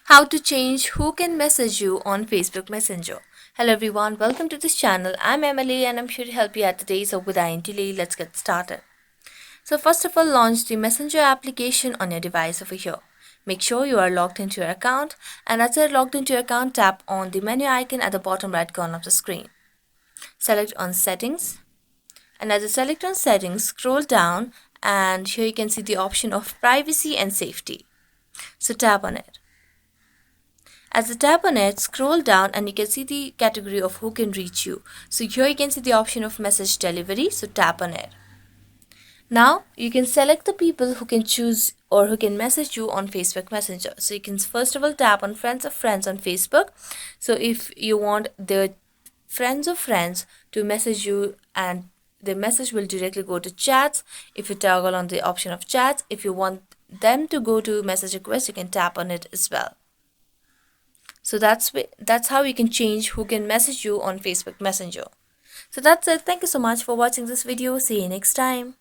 How to change who can message you on Facebook Messenger. Hello everyone, welcome to this channel. I'm Emily and I'm here to help you out today. So without any delay, let's get started. So first of all, launch the Messenger application on your device over here. Make sure you are logged into your account, and as you're logged into your account, tap on the menu icon at the bottom right corner of the screen. Select on settings, and as you select on settings, scroll down and here you can see the option of privacy and safety. So tap on it. As you tap on it, scroll down and you can see the category of who can reach you. So here you can see the option of message delivery, so tap on it. Now you can select the people who can choose or who can message you on Facebook Messenger. So you can first of all tap on friends of friends on Facebook. So if you want the friends of friends to message you, and the message will directly go to chats, if you toggle on the option of chats, if you want them to go to message request, you can tap on it as well. So that's how you can change who can message you on Facebook Messenger. So that's it. Thank you so much for watching this video. See you next time.